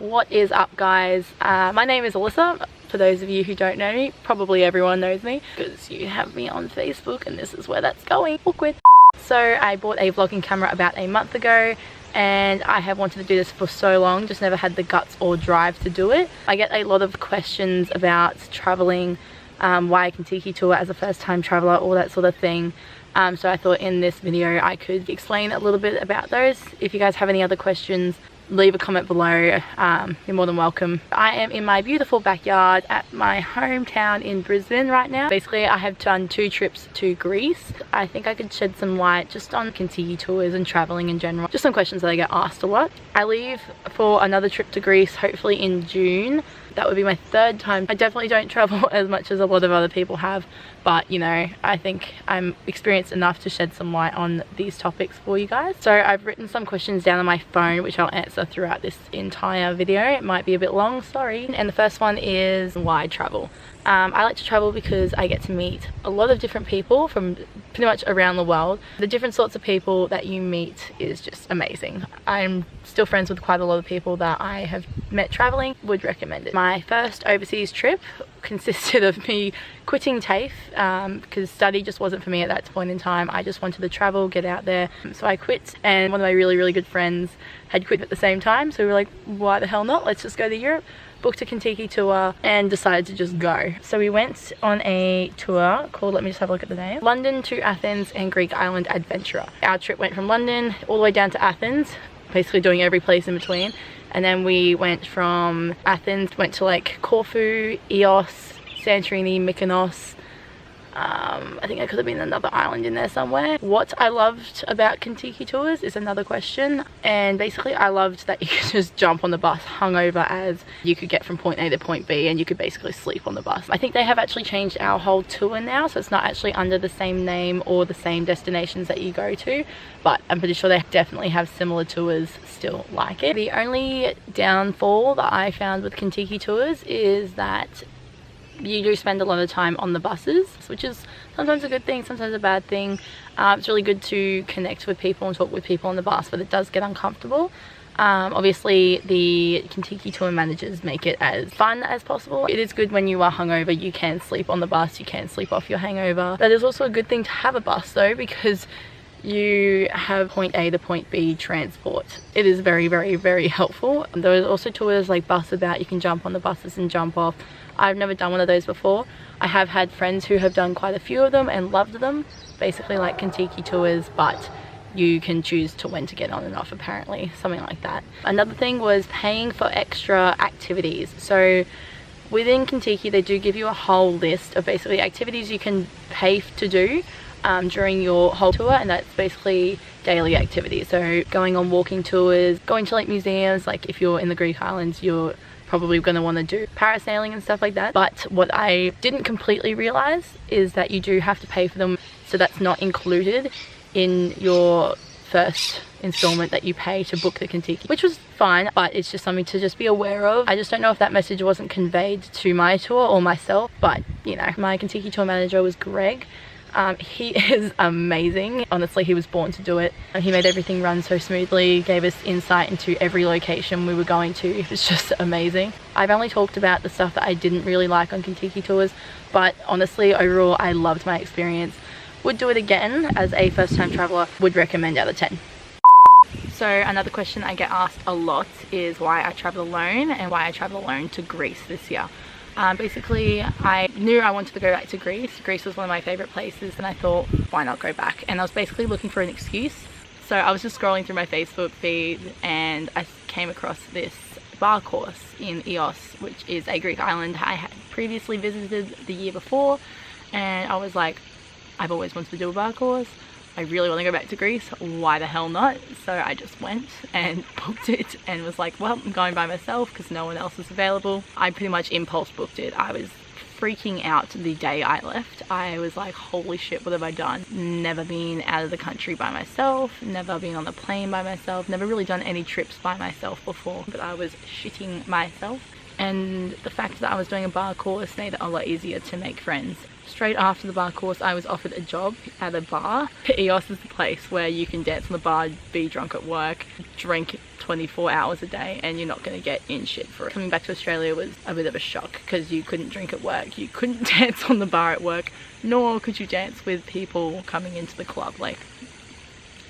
What is up, guys? My name is Alyssa. For those of you who don't know me, probably everyone knows me because you have me on Facebook and this is where that's going. Awkward. So I bought a vlogging camera about a month ago and I have wanted to do this for so long, just never had the guts or drive to do it. I get a lot of questions about traveling, why a Contiki tour as a first time traveler, all that sort of thing. So I thought in this video I could explain a little bit about those. If you guys have any other questions, leave a comment below. You're more than welcome. I am in my beautiful backyard at my hometown in Brisbane right now. Basically, I have done 2 trips to Greece. I think I could shed some light just on Contiki tours and traveling in general. Just some questions that I get asked a lot. I leave for another trip to Greece hopefully in June. That would be my 3rd time. I definitely don't travel as much as a lot of other people have, but you know, I think I'm experienced enough to shed some light on these topics for you guys. So I've written some questions down on my phone which I'll answer throughout this entire video. It might be a bit long, sorry. And the first one is why travel? I like to travel because I get to meet a lot of different people from pretty much around the world. The different sorts of people that you meet is just amazing. I'm still friends with quite a lot of people that I have met traveling. Would recommend it. My first overseas trip consisted of me quitting TAFE because study just wasn't for me at that point in time. I just wanted to travel, get out there. So I quit, and one of my really good friends had quit at the same time, so we were like, why the hell not, let's just go to Europe. Booked a Contiki tour and decided to just go. So we went on a tour called, let me just have a look at the name, London to Athens and Greek Island Adventurer. Our trip went from London all the way down to Athens, basically doing every place in between. And then we went from Athens, went to like Corfu, Ios, Santorini, Mykonos. I think there could have been another island in there somewhere. What I loved about Contiki tours is another question, and basically I loved that you could just jump on the bus hungover, as you could get from point A to point B and you could basically sleep on the bus. I think they have actually changed our whole tour now, so it's not actually under the same name or the same destinations that you go to, but I'm pretty sure they definitely have similar tours still like it. The only downfall that I found with Contiki tours is that you do spend a lot of time on the buses, which is sometimes a good thing, sometimes a bad thing. It's really good to connect with people and talk with people on the bus, but it does get uncomfortable. Obviously the Contiki tour managers make it as fun as possible. It is good when you are hungover, you can sleep on the bus, you can sleep off your hangover. That is also a good thing to have a bus though, because you have point A to point B transport. It is very helpful. There are also tours like Bus About, you can jump on the buses and jump off. I've never done one of those before. I have had friends who have done quite a few of them and loved them, basically like Contiki tours, but you can choose to when to get on and off, apparently, something like that. Another thing was paying for extra activities. So within Contiki they do give you a whole list of basically activities you can pay to do during your whole tour, and that's basically daily activities. So going on walking tours, going to like museums, like if you're in the Greek islands you're probably going to want to do parasailing and stuff like that. But what I didn't completely realize is that you do have to pay for them, so that's not included in your first installment that you pay to book the Contiki, which was fine, but it's just something to just be aware of. I just don't know if that message wasn't conveyed to my tour or myself, but you know, my Contiki tour manager was Greg. He is amazing. Honestly, he was born to do it. He made everything run so smoothly, gave us insight into every location we were going to. It was just amazing. I've only talked about the stuff that I didn't really like on Contiki tours, but honestly, overall, I loved my experience. Would do it again as a first-time traveler. Would recommend out of 10. So another question I get asked a lot is why I travel alone and why I travel alone to Greece this year. Basically, I knew I wanted to go back to Greece. Greece was one of my favorite places and I thought, why not go back? And I was basically looking for an excuse. So I was just scrolling through my Facebook feed and I came across this bar course in Ios, which is a Greek island I had previously visited the year before, and I was like, I've always wanted to do a bar course. I really want to go back to Greece, why the hell not? So I just went and booked it and was like, well, I'm going by myself because no one else is available. I pretty much impulse booked it. I was freaking out the day I left. I was like, holy shit, what have I done? Never been out of the country by myself, never been on a plane by myself, never really done any trips by myself before, but I was shitting myself. And the fact that I was doing a bar course made it a lot easier to make friends. Straight after the bar course, I was offered a job at a bar. Eos is the place where you can dance on the bar, be drunk at work, drink 24 hours a day, and you're not going to get in shit for it. Coming back to Australia was a bit of a shock because you couldn't drink at work, you couldn't dance on the bar at work, nor could you dance with people coming into the club. Like,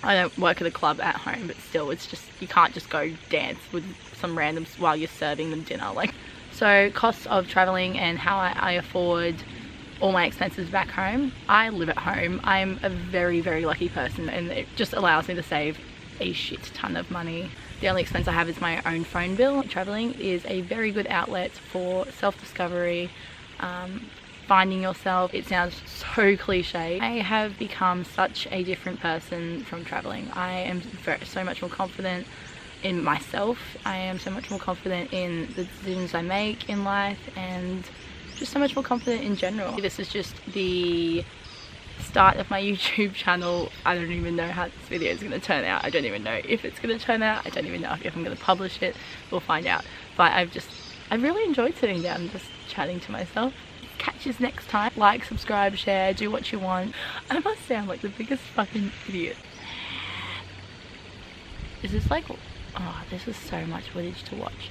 I don't work at a club at home, but still, it's just, you can't just go dance with some randoms while you're serving them dinner. Like, so costs of traveling and how I afford all my expenses back home. I live at home. I'm a very, very lucky person, and it just allows me to save a shit ton of money. The only expense I have is my own phone bill. Traveling is a very good outlet for self-discovery, finding yourself. It sounds so cliche. I have become such a different person from traveling. I am so much more confident in myself. I am so much more confident in the decisions I make in life, and just so much more confident in general. This is just the start of my YouTube channel. I don't even know how this video is going to turn out. I don't even know if it's going to turn out. I don't even know if I'm going to publish it. We'll find out. But I've really enjoyed sitting down and just chatting to myself. Catch us next time. Like, subscribe, share, do what you want. I must sound like the biggest fucking idiot. Is this like, oh, this is so much footage to watch.